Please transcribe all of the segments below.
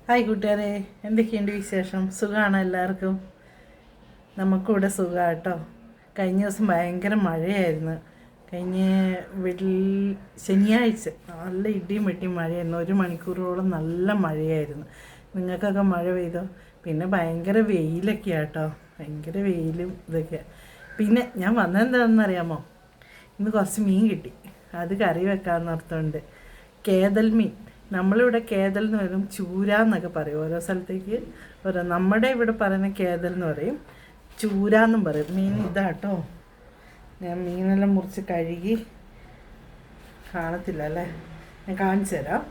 Hi കൂട്ടുകാരെ, എന്തൊക്കെയുണ്ട് വിശേഷം? സുഖമാണോ എല്ലാവർക്കും? നമുക്കിവിടെ സുഖമാണ് കേട്ടോ. കഴിഞ്ഞ ദിവസം ഭയങ്കര മഴയായിരുന്നു. കഴിഞ്ഞ ശനിയാഴ്ച നല്ല ഇടിയും വെട്ടിയും മഴയായിരുന്നു. 1 മണിക്കൂറോളം നല്ല മഴയായിരുന്നു. നിങ്ങൾക്കൊക്കെ മഴ പെയ്തോ? പിന്നെ ഭയങ്കര വെയിലൊക്കെയാണ് കേട്ടോ. ഭയങ്കര വെയിലും ഇതൊക്കെയാണ്. പിന്നെ ഞാൻ വന്നതെന്താണെന്നറിയാമോ? ഇന്ന് കുറച്ച് മീൻ കിട്ടി. അത് കറി വെക്കാമെന്ന് ഓർത്തുകൊണ്ട് കേദൽ മീൻ. നമ്മളിവിടെ കേദൽ എന്ന് പറയും, ചൂര എന്നൊക്കെ പറയും. ഓരോ സ്ഥലത്തേക്ക് ഓരോ. നമ്മുടെ ഇവിടെ പറയുന്ന കേദൽ എന്ന് പറയും, ചൂര എന്നും പറയും. മീൻ ഇതാട്ടോ. ഞാൻ മീനെല്ലാം മുറിച്ച് കഴുകി, കാണത്തില്ല അല്ലേ, ഞാൻ കാണിച്ചു തരാം.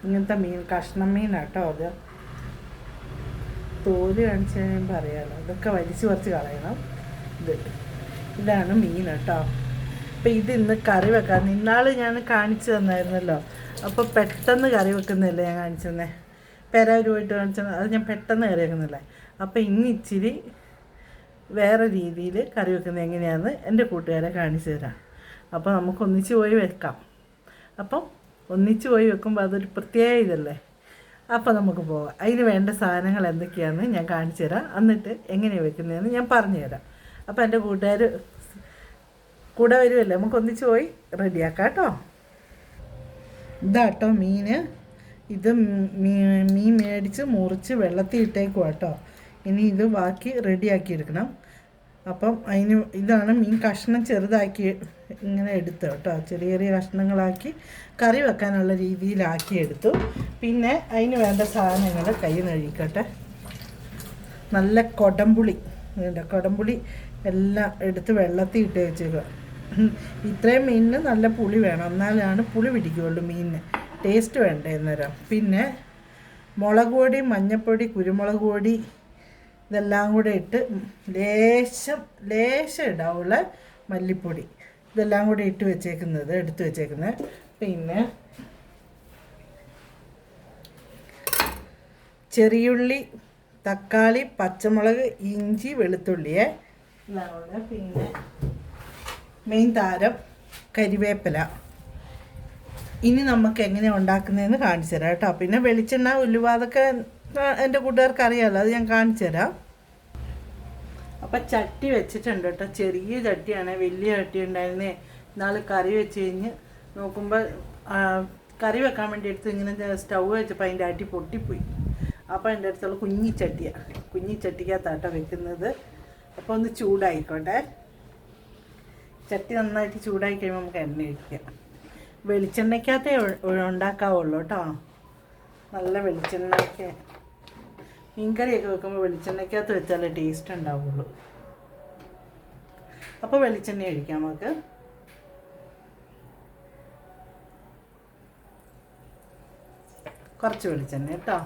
ഇങ്ങനത്തെ മീൻ, കഷ്ണം മീനാട്ടോ. അത് തോല് കാണിച്ചു കഴിയുമ്പോൾ അറിയാമല്ലോ. ഇതൊക്കെ വലിച്ചു പറിച്ച് കളയണം. ഇതാണ് മീൻ കേട്ടോ. അപ്പം ഇത് ഇന്ന് കറി വെക്കാം. ഇന്നാൾ ഞാൻ കാണിച്ചു തന്നായിരുന്നല്ലോ. അപ്പോൾ പെട്ടെന്ന് കറി വെക്കുന്നില്ലേ ഞാൻ കാണിച്ചു തന്നെ, പോയിട്ട് കാണിച്ചത്. അത് ഞാൻ പെട്ടെന്ന് കറി വെക്കുന്നില്ലേ. അപ്പോൾ ഇന്ന് ഇച്ചിരി വേറെ രീതിയിൽ കറി വെക്കുന്നത് എങ്ങനെയാണെന്ന് എൻ്റെ കൂട്ടുകാരെ കാണിച്ചു തരാം. അപ്പോൾ നമുക്ക് ഒന്നിച്ച് പോയി വെക്കാം. അപ്പം ഒന്നിച്ച് പോയി വെക്കുമ്പോൾ അതൊരു പ്രത്യേക ഇതല്ലേ. അപ്പോൾ നമുക്ക് പോകാം. അതിന് വേണ്ട സാധനങ്ങൾ എന്തൊക്കെയാണെന്ന് ഞാൻ കാണിച്ചു തരാം. എന്നിട്ട് എങ്ങനെയാണ് വെക്കുന്നതെന്ന് ഞാൻ പറഞ്ഞു തരാം. അപ്പോൾ എൻ്റെ കൂട്ടുകാർ കൂടെ വരുമല്ലേ, നമുക്ക് ഒന്നിച്ച് പോയി റെഡിയാക്കാം കേട്ടോ. ഇതാട്ടോ മീൻ. ഇത് മീൻ മേടിച്ച് മുറിച്ച് വെള്ളത്തിൽ ഇട്ടേക്കും കേട്ടോ. ഇനി ഇത് ബാക്കി റെഡിയാക്കി എടുക്കണം. അപ്പം അതിന് ഇതാണ് മീൻ. കഷ്ണം ചെറുതാക്കി ഇങ്ങനെ എടുത്തു കേട്ടോ. ചെറിയ ചെറിയ കഷ്ണങ്ങളാക്കി കറി വെക്കാനുള്ള രീതിയിലാക്കി എടുത്തു. പിന്നെ അതിന് വേണ്ട സാധനങ്ങൾ കൈ നഴിക്കട്ടെ. നല്ല കൊടംപുളി എല്ലാം എടുത്ത് വെള്ളത്തിൽ ഇട്ട് വെച്ചേക്കുക. ഇത്രയും മീനിന് നല്ല പുളി വേണം, എന്നാലാണ് പുളി പിടിക്കുകയുള്ളൂ മീനിന്. ടേസ്റ്റ് വേണ്ടേ അന്നേരം. പിന്നെ മുളക് പൊടി, മഞ്ഞൾപ്പൊടി, കുരുമുളക് പൊടി ഇതെല്ലാം കൂടെ ഇട്ട് ലേശം ഇടാവുള്ള മല്ലിപ്പൊടി ഇതെല്ലാം കൂടെ ഇട്ട് എടുത്ത് വെച്ചേക്കുന്നത്. പിന്നെ ചെറിയുള്ളി, തക്കാളി, പച്ചമുളക്, ഇഞ്ചി, വെളുത്തുള്ളിയെ ഇതാണ്. പിന്നെ മെയിൻ താരം കരിവേപ്പില. ഇനി നമുക്ക് എങ്ങനെയാണ് ഉണ്ടാക്കുന്നതെന്ന് കാണിച്ചു തരാം കേട്ടോ. പിന്നെ വെളിച്ചെണ്ണ, ഉലുവ അതൊക്കെ എൻ്റെ കൂട്ടുകാർക്ക് അറിയാമല്ലോ, അത് ഞാൻ കാണിച്ചു തരാം. അപ്പം ചട്ടി വെച്ചിട്ടുണ്ട് കേട്ടോ. ചെറിയ ചട്ടിയാണ്, വലിയ ചട്ടി ഉണ്ടായിരുന്നേ. നാളെ കറി വെച്ച് കഴിഞ്ഞ് നോക്കുമ്പോൾ കറി വെക്കാൻ വേണ്ടി എടുത്ത് ഇങ്ങനെ സ്റ്റൗ വെച്ചപ്പോൾ അതിൻ്റെ അടി പൊട്ടിപ്പോയി. അപ്പോൾ എൻ്റെ അടുത്തുള്ള കുഞ്ഞിച്ചട്ടിക്കകത്താട്ടോ വെക്കുന്നത്. അപ്പോൾ ഒന്ന് ചൂടായിക്കോട്ടെ. ചട്ടി നന്നായിട്ട് ചൂടായി കഴിയുമ്പോൾ നമുക്ക് എണ്ണ ഒഴിക്കാം. വെളിച്ചെണ്ണയ്ക്കകത്തേ ഉണ്ടാക്കാവുള്ളൂ കേട്ടോ. നല്ല വെളിച്ചെണ്ണയ്ക്ക് മീൻകറിയൊക്കെ വെക്കുമ്പോൾ വെളിച്ചെണ്ണയ്ക്കകത്ത് വെച്ചാലേ ടേസ്റ്റ് ഉണ്ടാവുള്ളൂ. അപ്പോൾ വെളിച്ചെണ്ണ ഒഴിക്കാം നമുക്ക്. കുറച്ച് വെളിച്ചെണ്ണ കേട്ടോ.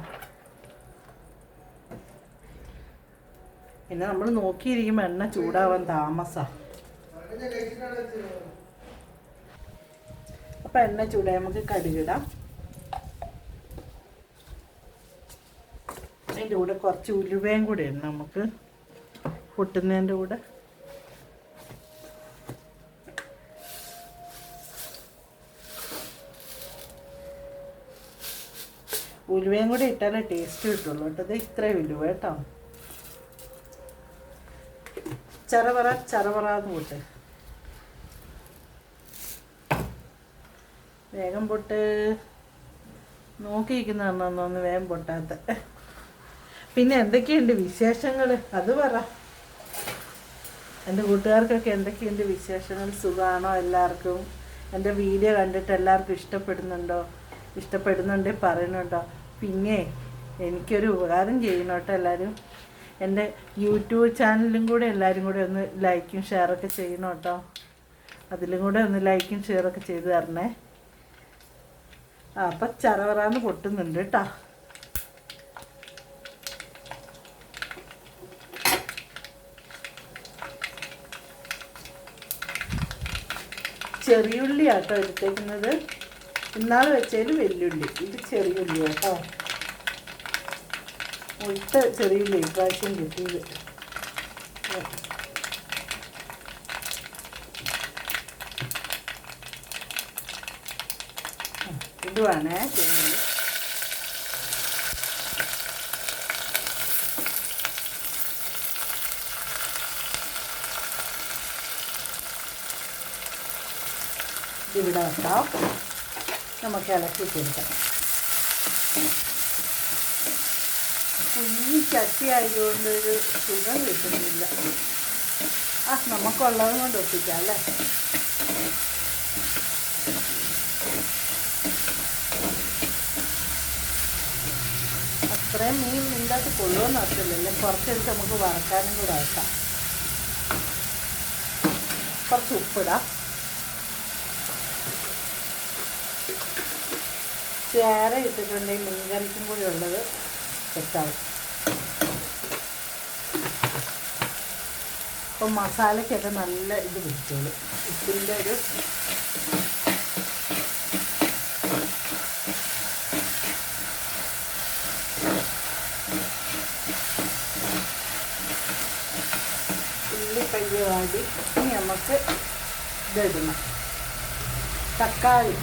പിന്നെ നമ്മൾ നോക്കിയിരിക്കുമ്പോൾ എണ്ണ ചൂടാവാൻ താമസമാണ്. അപ്പം എണ്ണ ചൂടായി നമുക്ക് കടുകിടാം. അതിൻ്റെ കൂടെ കുറച്ച് ഉലുവയും കൂടെ ഇടണം നമുക്ക് പൊട്ടുന്നതിൻ്റെ കൂടെ. ഉലുവയും കൂടെ ഇട്ടാലേ ടേസ്റ്റ് കിട്ടുള്ളൂ കേട്ടോ. ഇത് ഇത്രയും ഉലുവ കേട്ടോ. ചറപറാന്ന് പൊട്ട്. വേഗം പൊട്ട്. നോക്കിയിരിക്കുന്നതാണെന്നൊന്ന് വേഗം പൊട്ടാത്ത. പിന്നെ എന്തൊക്കെയുണ്ട് വിശേഷങ്ങൾ അത് പറ. എൻ്റെ കൂട്ടുകാർക്കൊക്കെ എന്തൊക്കെയുണ്ട് വിശേഷങ്ങൾ? സുഖമാണോ എല്ലാവർക്കും? എൻ്റെ വീഡിയോ കണ്ടിട്ട് എല്ലാവർക്കും ഇഷ്ടപ്പെടുന്നുണ്ടേ പറയണുണ്ടോ? പിന്നെ എനിക്കൊരു ഉപകാരം ചെയ്യണം കേട്ടോ എല്ലാവരും. എൻ്റെ യൂട്യൂബ് ചാനലും കൂടെ എല്ലാവരും കൂടെ ഒന്ന് ലൈക്കും ഷെയറൊക്കെ ചെയ്യണം കേട്ടോ. അതിലും കൂടെ ഒന്ന് ലൈക്കും ഷെയറൊക്കെ ചെയ്ത് തരണേ. അപ്പം ചറവറാന്ന് പൊട്ടുന്നുണ്ട് കേട്ടോ. ചെറിയുള്ളി ആട്ടോ എടുത്തേക്കുന്നത്. ഇന്നാൾ വെച്ചതിൽ വെല്ലുള്ളി, ഇത് ചെറിയുള്ളി കേട്ടോ. ചെറിയുള്ളി ഇപ്രാവശ്യം കിട്ടിയത്. ഇടുവാണേ. ഇവിടെ വെക്കാം. നമുക്ക് ഇളക്കി കൊടുക്കാം. കുഞ്ഞി ചട്ടി ആയതുകൊണ്ട് ഒരു സുഖം കിട്ടുന്നില്ല. നമുക്കുള്ളതും കൊണ്ട് ഒപ്പിക്കാം അല്ലേ. അത്രയും മീൻ നിന്റകത്ത് കൊള്ളുമെന്ന് അറിയില്ലല്ലേ. കുറച്ചെടുത്ത് നമുക്ക് വറക്കാനും കൂടെ ആക്കാം. കുറച്ച് ഉപ്പിടാം. ചേര ഇട്ടിട്ടുണ്ടെങ്കിൽ മീൻകറിക്കും കൂടി ഉള്ളത് സെറ്റാവും. അപ്പം മസാലയ്ക്കൊക്കെ നല്ല ഇത് പിടിച്ചോളൂ. ഉപ്പിൻ്റെ ഒരു ഉള്ളിക്കയ്യ വാടി. ഇനി നമുക്ക് ഇതിടണം. തക്കാളി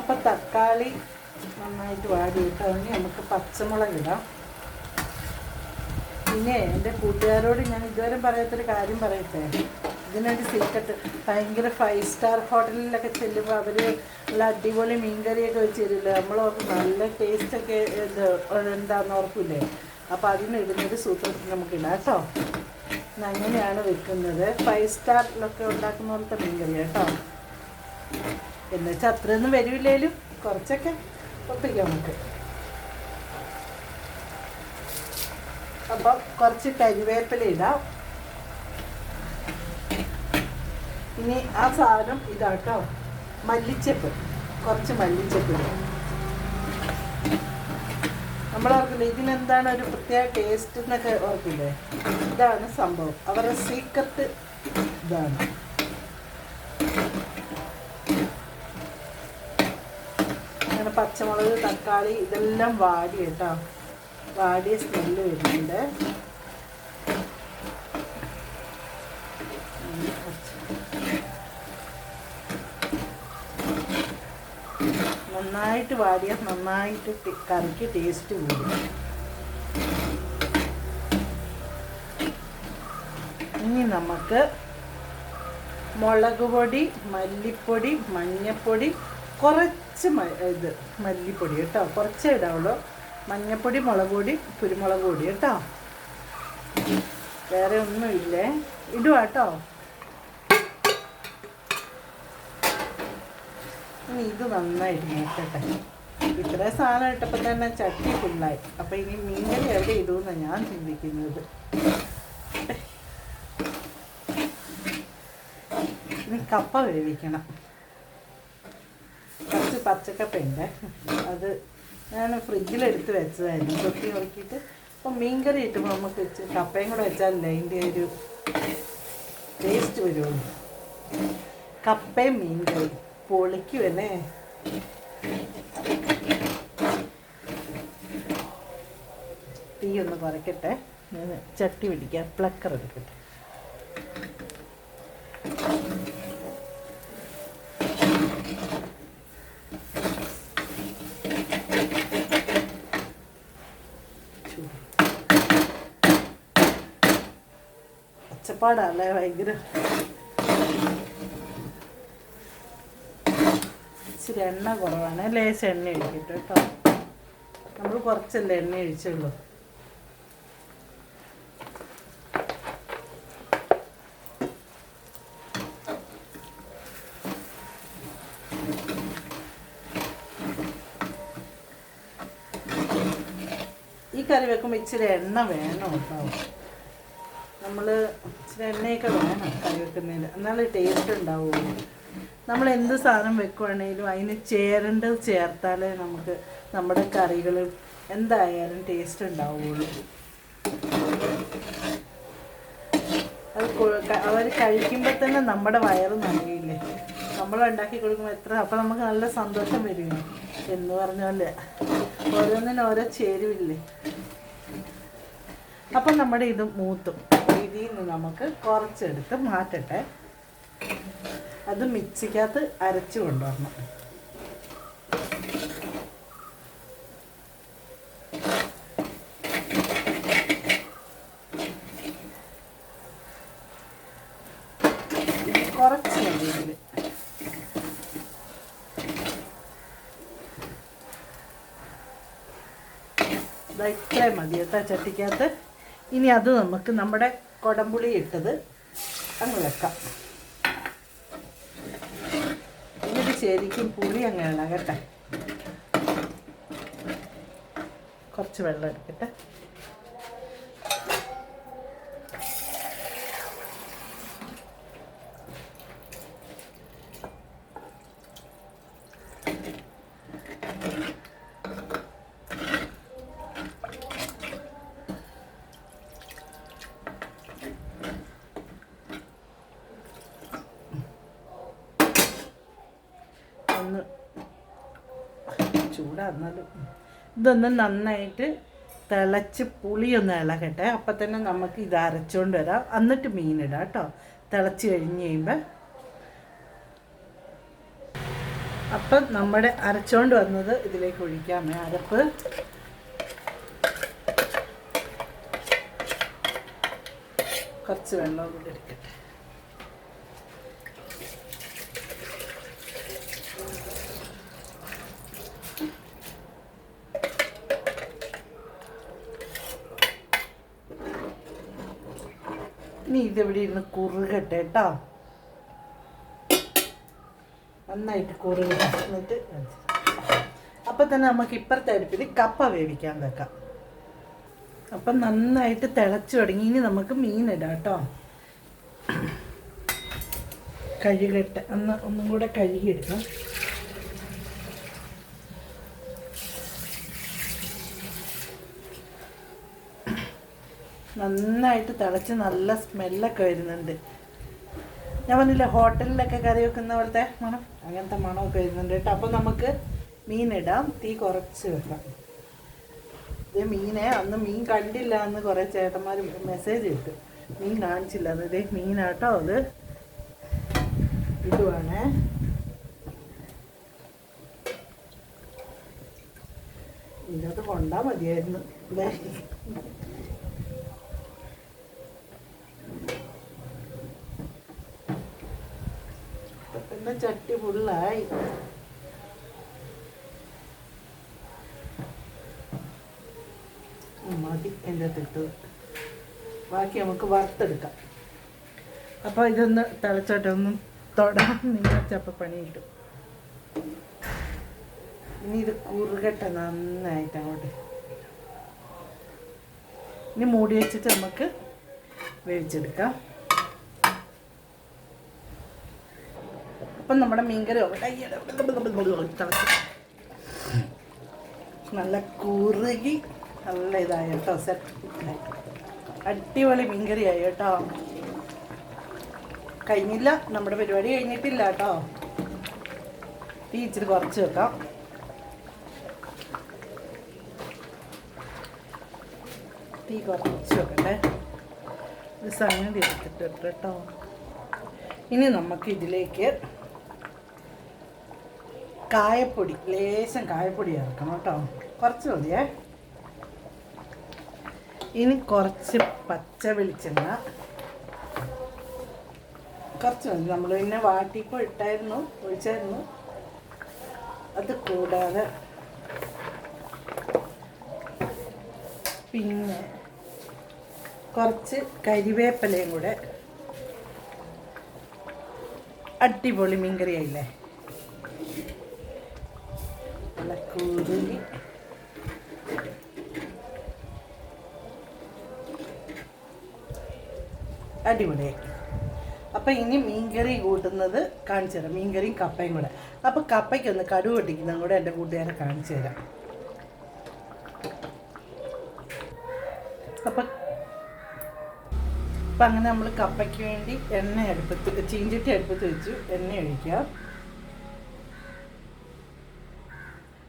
അപ്പം തക്കാളി നന്നായിട്ട് വാടിയിട്ട് അതിന് നമുക്ക് പച്ചമുളക് ഇടാം. പിന്നെ എൻ്റെ കൂട്ടുകാരോട് ഞാൻ ഇതുവരെ പറയാത്തൊരു കാര്യം പറയട്ടെ. ഇതിനൊരു സീക്രട്ട്. ഭയങ്കര 5 സ്റ്റാർ ഹോട്ടലിലൊക്കെ ചെല്ലുമ്പോൾ അവർ നല്ല അടിപൊളി മീൻകറിയൊക്കെ വെച്ച് തരില്ലേ. നമ്മൾ നല്ല ടേസ്റ്റൊക്കെ എന്താണെന്ന് ഓർക്കില്ലേ. അപ്പോൾ അതിനിടുന്നൊരു സൂത്രത്തിൽ നമുക്കിടാം കേട്ടോ. അങ്ങനെയാണ് വെക്കുന്നത്. 5 സ്റ്റാറിലൊക്കെ ഉണ്ടാക്കുന്ന പോലത്തെ മീൻകറി കേട്ടോ. എന്നുവെച്ചാൽ അത്രയൊന്നും വരില്ലെങ്കിലും കുറച്ചൊക്കെ ഒപ്പിക്കാം നമുക്ക്. അപ്പം കുറച്ച് കരിവേപ്പില ഇടാം. ഇനി ആ സാധനം ഇതാട്ടോ, മല്ലിച്ചപ്പ്. കുറച്ച് മല്ലിച്ചപ്പ് ഇടാം. നമ്മളോർക്കില്ലേ ഇതിനെന്താണ് ഒരു പ്രത്യേക ടേസ്റ്റ് എന്നൊക്കെ ഓർക്കില്ലേ. ഇതാണ് സംഭവം. അവരുടെ സീക്രട്ട് ഇതാണ്. അങ്ങനെ പച്ചമുളക്, തക്കാളി ഇതെല്ലാം വാടി കേട്ടോ. വാടിയ സ്മെല്ല് വരുന്നുണ്ട്. നന്നായിട്ട് വാടിയാൽ നന്നായിട്ട് കറിക്ക് ടേസ്റ്റ് കൂടും. ഇനി നമുക്ക് മുളക് പൊടി, മല്ലിപ്പൊടി, മഞ്ഞൾപ്പൊടി, കുറച്ച് മല്ലിപ്പൊടി കേട്ടോ. കുറച്ചേ ഇടാവുള്ളൂ. മഞ്ഞൾപ്പൊടി, മുളക് പൊടി, കുരുമുളക് പൊടി കേട്ടോ. വേറെ ഒന്നുമില്ലേ. ഇടുക കേട്ടോ. ഇനി ഇത് നന്നായിട്ട് നോക്കട്ടെ. ഇത്രയും സാധനം ഇട്ടപ്പോൾ തന്നെ ചട്ടി ഫുള്ളായി. അപ്പം ഇനി മീൻകറി എവിടെ ഇടുമെന്നാണ് ഞാൻ ചിന്തിക്കുന്നത്. ഇനി കപ്പ വേവിക്കണം. കുറച്ച് പച്ചക്കപ്പയുണ്ട്. അത് ഞാൻ ഫ്രിഡ്ജിലെടുത്ത് വെച്ചതായിരുന്നു കൊത്തി ഉറക്കിയിട്ട്. അപ്പം മീൻകറി ഇട്ടുമ്പോൾ നമുക്ക് കപ്പയും കൂടെ വെച്ചാലല്ലേ അതിൻ്റെ ഒരു ടേസ്റ്റ് വരുള്ളൂ. കപ്പയും മീൻകറി പൊളിക്കുമല്ലേ. തീ ഒന്ന് കുറയ്ക്കട്ടെ. ഞാൻ ചട്ടി പിടിക്കാം. പ്ലക്കർ എടുക്കട്ടെ. ഒച്ചപ്പാടല്ലേ ഭയങ്കര. ഇച്ചിരി എണ്ണ കുറവാണ്. ലേശം എണ്ണ ഒഴിക്കട്ടെ കേട്ടോ. നമ്മൾ കുറച്ചല്ലേ എണ്ണ ഒഴിച്ചുള്ളൂ. ഈ കറി വെക്കുമ്പോൾ ഇച്ചിരി എണ്ണ വേണം കേട്ടോ. നമ്മൾ ഇച്ചിരി എണ്ണയൊക്കെ വേണം കറി വെക്കുന്നതിന്, എന്നാലേ ടേസ്റ്റ് ഉണ്ടാവുള്ളൂ. നമ്മൾ എന്ത് സാധനം വെക്കുവാണെങ്കിലും അതിന് ചേരേണ്ടത് ചേർത്താലേ നമുക്ക് നമ്മുടെ കറികൾ എന്തായാലും ടേസ്റ്റ് ഉണ്ടാവുള്ളൂ. അത് അവർ കഴിക്കുമ്പോൾ തന്നെ നമ്മുടെ വയറ് നിറയില്ലേ. നമ്മൾ ഉണ്ടാക്കി കൊടുക്കുമ്പോൾ എത്ര, അപ്പോൾ നമുക്ക് നല്ല സന്തോഷം വരില്ലേ. എന്ന് പറഞ്ഞാല് ഓരോന്നിനും ഓരോ ചേരുവില്ലേ. അപ്പം നമ്മുടെ ഇത് മൂത്തും. ഇതിൽ നിന്ന് നമുക്ക് കുറച്ചെടുത്ത് മാറ്റട്ടെ. അത് മിക്സിക്കകത്ത് അരച്ച് കൊണ്ടുവരണം. കുറച്ച് മതി ഇതിൽ. ഇത്രയും മതി കേട്ടോ ചട്ടിക്കകത്ത്. ഇനി അത് നമുക്ക് നമ്മുടെ കുടംപുളി ഇട്ടത് അങ്ങ് വെക്കാം. എന്നിട്ട് ശരിക്കും പുളി അങ്ങ് ഇളകട്ടെ. കുറച്ച് വെള്ളം എടുക്കട്ടെ. ഒന്ന് ചൂടാന്നാലും ഇതൊന്ന് നന്നായിട്ട് തിളച്ച് പുളിയൊന്ന് ഇളകട്ടെ. അപ്പം തന്നെ നമുക്ക് ഇത് അരച്ചുകൊണ്ട് വരാം. എന്നിട്ട് മീനിടാം കേട്ടോ. തിളച്ച് കഴിഞ്ഞ് കഴിയുമ്പോൾ അപ്പം നമ്മുടെ അരച്ചുകൊണ്ട് വന്നത് ഇതിലേക്ക് ഒഴിക്കാമേ. അരപ്പ് കുറച്ച് വെള്ളം കൂടി എടുക്കട്ടെ. ഇനി ഇതിവിടെ ഇരുന്ന് കുറുകട്ടെ കേട്ടോ. നന്നായിട്ട് കുറുകട്ടെ. എന്നിട്ട് അപ്പം തന്നെ നമുക്ക് ഇപ്പുറത്തെ അടുപ്പിൽ കപ്പ വേവിക്കാൻ വെക്കാം. അപ്പം നന്നായിട്ട് തിളച്ച് തുടങ്ങി. ഇനി നമുക്ക് മീനിടാം കേട്ടോ. കഴുകട്ടെ. ഒന്നും കൂടെ കഴുകിയെടുക്കാം. നന്നായിട്ട് തിളച്ച് നല്ല സ്മെല്ലൊക്കെ വരുന്നുണ്ട്. ഞാൻ പറഞ്ഞില്ല ഹോട്ടലിലൊക്കെ കറി വെക്കുന്ന പോലത്തെ മണം, അങ്ങനത്തെ മണമൊക്കെ വരുന്നുണ്ട് കേട്ടോ. അപ്പം നമുക്ക് മീനിടാം. തീ കുറച്ച് വെക്കാം. ഇത് മീനെ അന്ന് മീൻ കണ്ടില്ല എന്ന് കുറേ ചേട്ടന്മാർ മെസ്സേജ് ഇട്ടു. മീൻ കാണിച്ചില്ല. അത് ഇതേ മീനാട്ടോ. അത് ഇടുവാണേ. ഇതിനകത്ത് കൊണ്ടാൽ മതിയായിരുന്നു. ഇതേ പിന്നെ ചട്ടി ഫുള്ളായി. മതി എൻ്റെ അകത്തിട്ട്. ബാക്കി നമുക്ക് വറുത്തെടുക്കാം. അപ്പോൾ ഇതൊന്ന് തിളച്ചോട്ടെ. ഒന്നും തൊടാൻ നിങ്ങൾ ചപ്പ പണി കിട്ടും. ഇനി ഇത് കുറുകട്ടെ നന്നായിട്ട് അങ്ങോട്ട്. ഇനി മൂടി വെച്ചിട്ട് നമുക്ക് വേവിച്ചെടുക്കാം. അപ്പം നമ്മുടെ മീൻകറി നല്ല കുറുകി നല്ല ഇതായി കേട്ടോ. സെറ്റ് അടിപൊളി മീൻകറിയായി കേട്ടോ. കഴിഞ്ഞില്ല, നമ്മുടെ പരിപാടി കഴിഞ്ഞിട്ടില്ല കേട്ടോ. തീ ഇച്ചിരി കുറച്ച് വെക്കാം. തീ കുറച്ച് വെക്കട്ടെ. ഇത് സംഗതി എടുത്തിട്ട് കേട്ടോ. ഇനി നമുക്ക് ഇതിലേക്ക് കായപ്പൊടി, ലേശം കായപ്പൊടി ചേർക്കണം കേട്ടോ. കുറച്ച് മതിയേ. ഇനി കുറച്ച് പച്ച വെളിച്ചെണ്ണ കുറച്ച് മതി. നമ്മൾ പിന്നെ വാട്ടിപ്പോൾ ഇട്ടായിരുന്നു, ഒഴിച്ചായിരുന്നു. അത് കൂടാതെ പിന്നെ കുറച്ച് കരിവേപ്പിലയും കൂടെ. അടിപൊളി മീൻകറി ആയില്ലേ. നല്ല കുറുകി അടിപൊളിയായി. അപ്പം ഇനി മീൻകറി കൂട്ടുന്നത് കാണിച്ചു തരാം. മീൻകറിയും കപ്പയും കൂടെ. അപ്പോൾ കപ്പയ്ക്കൊന്ന് കടുക് പൊട്ടിക്കുന്നതും കൂടെ എൻ്റെ കൂട്ടുകാരെ കാണിച്ചു തരാം. അപ്പം അങ്ങനെ നമ്മൾ കപ്പയ്ക്ക് വേണ്ടി എണ്ണ അടുപ്പത്ത്, ചീഞ്ചട്ടി അടുപ്പത്ത് വെച്ചു. എണ്ണ ഒഴിക്കുക.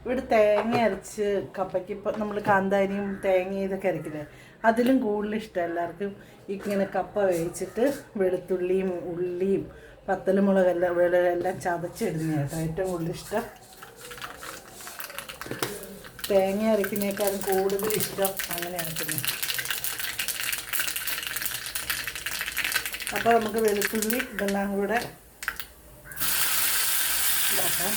ഇവിടെ തേങ്ങ അരച്ച് കപ്പയ്ക്ക് ഇപ്പം നമ്മൾ കാന്താരിയും തേങ്ങ ഇതൊക്കെ അരക്കില്ലേ, അതിലും കൂടുതൽ ഇഷ്ടം എല്ലാവർക്കും ഇങ്ങനെ കപ്പ വേവിച്ചിട്ട് വെളുത്തുള്ളിയും ഉള്ളിയും വത്തലുമുളകെല്ലാം എല്ലാം ചതച്ചിടുന്ന കേട്ടോ ഏറ്റവും കൂടുതൽ ഇഷ്ടം. തേങ്ങ അരക്കുന്നേക്കാളും കൂടുതൽ ഇഷ്ടം അങ്ങനെ ആക്കുന്നത്. അപ്പോൾ നമുക്ക് വെളുത്തുള്ളി ഇതെല്ലാം കൂടെ ഇതാക്കാം.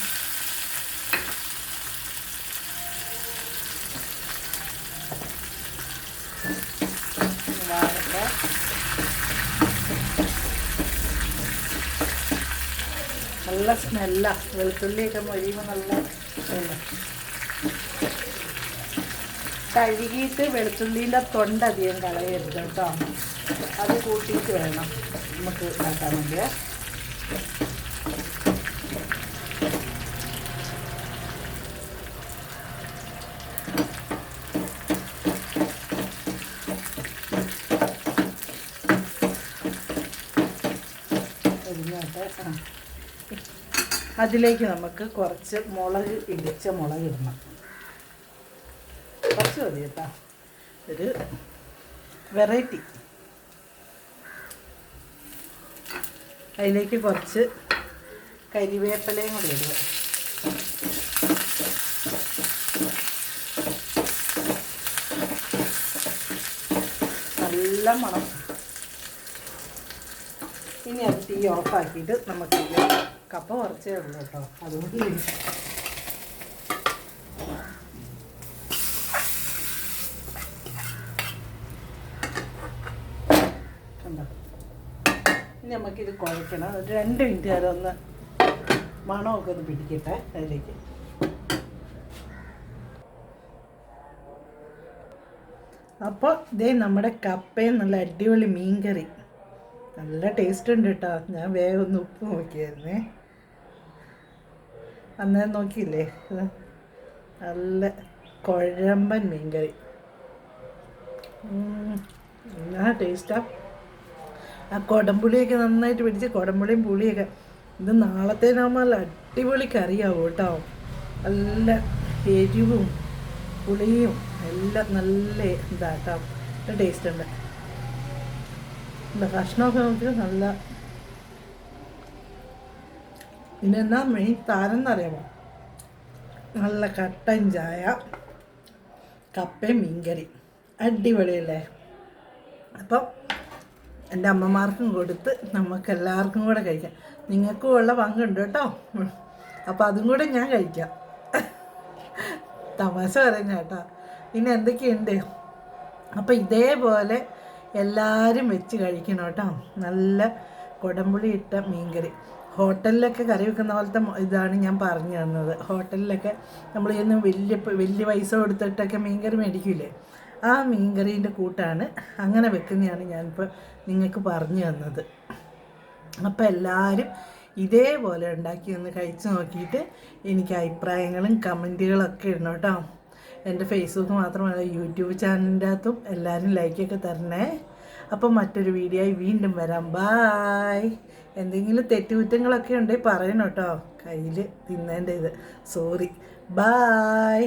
നല്ല സ്മെല്ലാണ്, വെളുത്തുള്ളിയൊക്കെ മൊരിയുമ്പോൾ നല്ല സ്മെല്ല്. കഴുകിയിട്ട് വെളുത്തുള്ളീൻ്റെ തൊണ്ടധികം കളയരുത് കേട്ടോ, അത് കൂട്ടിയിട്ട് വേണം നമുക്ക് ഇതാക്കാൻ വേണ്ടിയേ. അതിലേക്ക് നമുക്ക് കുറച്ച് മുളക് ഇടിച്ച മുളക് ഇടണം. കുറച്ച് മതി കേട്ടോ, ഒരു വെറൈറ്റി. അതിലേക്ക് കുറച്ച് കരിവേപ്പിലയും കൂടി ഇടുക. നല്ല മണം. ഇനി അത് തീ ഓഫാക്കിയിട്ട് നമുക്ക് കപ്പ കുറച്ചേ ഉള്ളൂ കേട്ടോ, അതുകൊണ്ട് കണ്ടോ. ഇനി നമുക്കിത് കുഴക്കണം. ഒരു 2 മിനിറ്റ് നേരം ഒന്ന് മണമൊക്കെ ഒന്ന് പിടിക്കട്ടെ അതിലേക്ക്. അപ്പോൾ ഇതേ നമ്മുടെ കപ്പയും നല്ല അടിപൊളി മീൻകറി. നല്ല ടേസ്റ്റ് ഉണ്ട് കേട്ടോ. ഞാൻ വേഗം ഒന്ന് ഉപ്പ് നോക്കിയായിരുന്നേ, അന്നേരം നോക്കിയില്ലേ. നല്ല കുഴമ്പൻ മീൻകറി, എന്നാ ടേസ്റ്റാ. ആ കുടംപുളിയൊക്കെ നന്നായിട്ട് പിടിച്ച്, കുടംപുളിയും പുളിയൊക്കെ. ഇത് നാളത്തേനാകുമ്പോൾ നല്ല അടിപൊളി കറിയാവും കേട്ടോ. നല്ല എരിവും പുളിയും എല്ലാം നല്ല ഇതാട്ടോ, നല്ല ടേസ്റ്റ് ഉണ്ട്. കഷ്ണമൊക്കെ നമുക്ക് നല്ല. പിന്നെന്നാ മെയിൻ താരം എന്നറിയാമോ, നല്ല കട്ടൻ ചായ, കപ്പയും മീൻകറി, അടിപൊളിയല്ലേ. അപ്പം എൻ്റെ അമ്മമാർക്കും കൊടുത്ത് നമുക്കെല്ലാവർക്കും കൂടെ കഴിക്കാം. നിങ്ങൾക്കും ഉള്ള പങ്കുണ്ട് കേട്ടോ. അപ്പം അതും കൂടെ ഞാൻ കഴിക്കാം. തമാശ പറയുന്ന കേട്ടോ. പിന്നെ എന്തൊക്കെയുണ്ട്. അപ്പം ഇതേപോലെ എല്ലാവരും വെച്ച് കഴിക്കണം കേട്ടോ. നല്ല കുടംപുളി ഇട്ട മീൻകറി. ഹോട്ടലിലൊക്കെ കറി വെക്കുന്ന പോലത്തെ ഇതാണ് ഞാൻ പറഞ്ഞു തന്നത്. ഹോട്ടലിലൊക്കെ നമ്മൾ ഇന്ന് വലിയ പൈസ കൊടുത്തിട്ടൊക്കെ മീൻകറി മേടിക്കില്ലേ, ആ മീൻകറീൻ്റെ കൂട്ടാണ്. അങ്ങനെ വെക്കുന്നതാണ് ഞാനിപ്പോൾ നിങ്ങൾക്ക് പറഞ്ഞു തന്നത്. അപ്പോൾ എല്ലാവരും ഇതേപോലെ ഉണ്ടാക്കി ഒന്ന് കഴിച്ച് നോക്കിയിട്ട് എനിക്ക് അഭിപ്രായങ്ങളും കമൻറ്റുകളൊക്കെ ഇടണം കേട്ടോ. എൻ്റെ ഫേസ്ബുക്ക് മാത്രമല്ല യൂട്യൂബ് ചാനലിൻ്റെ അകത്തും എല്ലാവരും ലൈക്കൊക്കെ തരണേ. അപ്പോൾ മറ്റൊരു വീഡിയോ ആയി വീണ്ടും വരാം. ബായ്. എന്തെങ്കിലും തെറ്റുകുറ്റങ്ങളൊക്കെ ഉണ്ടെങ്കിൽ പറയണം കേട്ടോ, കയ്യിൽ തിന്നേൻ്റെ ഇത്. സോറി. ബായ്.